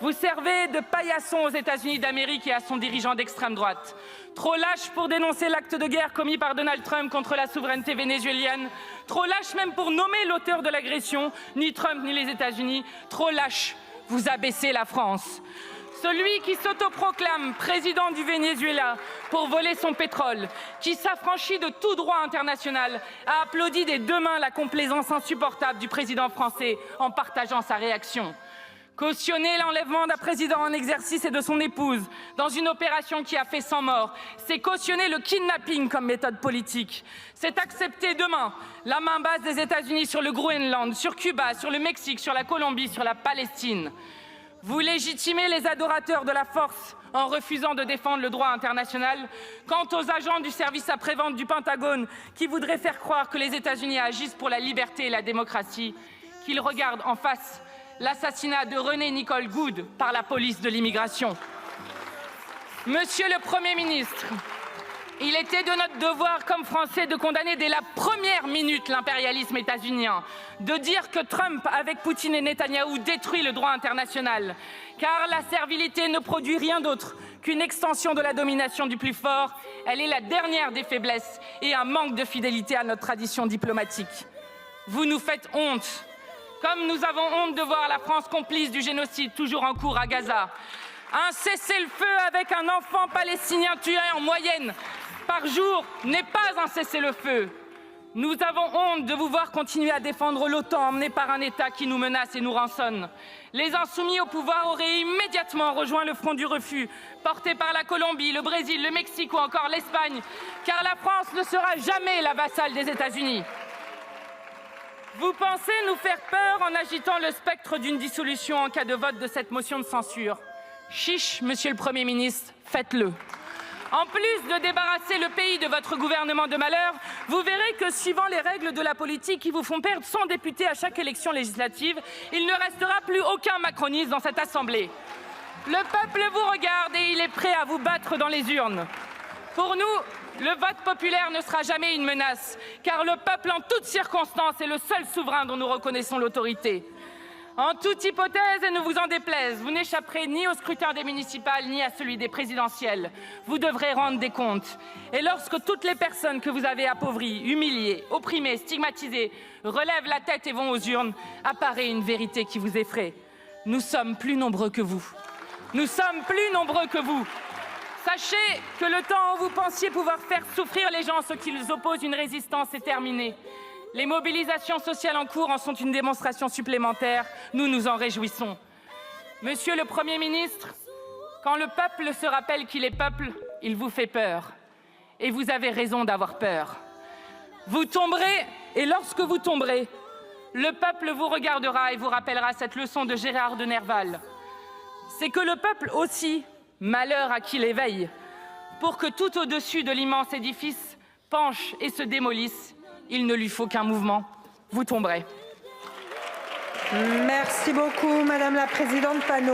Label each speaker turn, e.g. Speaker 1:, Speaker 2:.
Speaker 1: Vous servez de paillasson aux États-Unis d'Amérique et à son dirigeant d'extrême droite. Trop lâche pour dénoncer l'acte de guerre commis par Donald Trump contre la souveraineté vénézuélienne. Trop lâche même pour nommer l'auteur de l'agression, ni Trump ni les États-Unis. Trop lâche, vous abaissez la France. Celui qui s'autoproclame président du Venezuela pour voler son pétrole, qui s'affranchit de tout droit international, a applaudi des deux mains la complaisance insupportable du président français en partageant sa réaction. Cautionner l'enlèvement d'un président en exercice et de son épouse dans une opération qui a fait 100 morts, c'est cautionner le kidnapping comme méthode politique. C'est accepter demain la main basse des États-Unis sur le Groenland, sur Cuba, sur le Mexique, sur la Colombie, sur la Palestine. Vous légitimez les adorateurs de la force en refusant de défendre le droit international. Quant aux agents du service après-vente du Pentagone qui voudraient faire croire que les États-Unis agissent pour la liberté et la démocratie, qu'ils regardent en face l'assassinat de René Nicole Goud par la police de l'immigration. Monsieur le Premier ministre, il était de notre devoir comme Français de condamner dès la première minute l'impérialisme états-unien, de dire que Trump, avec Poutine et Netanyahou, détruit le droit international. Car la servilité ne produit rien d'autre qu'une extension de la domination du plus fort. Elle est la dernière des faiblesses et un manque de fidélité à notre tradition diplomatique. Vous nous faites honte, comme nous avons honte de voir la France complice du génocide toujours en cours à Gaza. Un cessez-le-feu avec un enfant palestinien tué en moyenne par jour n'est pas un cessez-le-feu. Nous avons honte de vous voir continuer à défendre l'OTAN emmené par un État qui nous menace et nous rançonne. Les insoumis au pouvoir auraient immédiatement rejoint le front du refus, porté par la Colombie, le Brésil, le Mexique ou encore l'Espagne, car la France ne sera jamais la vassale des États-Unis. Vous pensez nous faire peur en agitant le spectre d'une dissolution en cas de vote de cette motion de censure. Chiche, Monsieur le Premier ministre, faites-le. En plus de débarrasser le pays de votre gouvernement de malheur, vous verrez que, suivant les règles de la politique qui vous font perdre 100 députés à chaque élection législative, il ne restera plus aucun macroniste dans cette Assemblée. Le peuple vous regarde et il est prêt à vous battre dans les urnes. Pour nous, le vote populaire ne sera jamais une menace, car le peuple, en toutes circonstances, est le seul souverain dont nous reconnaissons l'autorité. En toute hypothèse, et ne vous en déplaise, vous n'échapperez ni au scrutin des municipales ni à celui des présidentielles. Vous devrez rendre des comptes. Et lorsque toutes les personnes que vous avez appauvries, humiliées, opprimées, stigmatisées, relèvent la tête et vont aux urnes, apparaît une vérité qui vous effraie. Nous sommes plus nombreux que vous. Nous sommes plus nombreux que vous. Sachez que le temps où vous pensiez pouvoir faire souffrir les gens, ceux qui les opposent une résistance, est terminé. Les mobilisations sociales en cours en sont une démonstration supplémentaire. Nous nous en réjouissons. Monsieur le Premier ministre, quand le peuple se rappelle qu'il est peuple, il vous fait peur. Et vous avez raison d'avoir peur. Vous tomberez, et lorsque vous tomberez, le peuple vous regardera et vous rappellera cette leçon de Gérard de Nerval. C'est que le peuple aussi, malheur à qui l'éveille, pour que tout au-dessus de l'immense édifice penche et se démolisse, il ne lui faut qu'un mouvement. Vous tomberez.
Speaker 2: Merci beaucoup, Madame la Présidente Panot.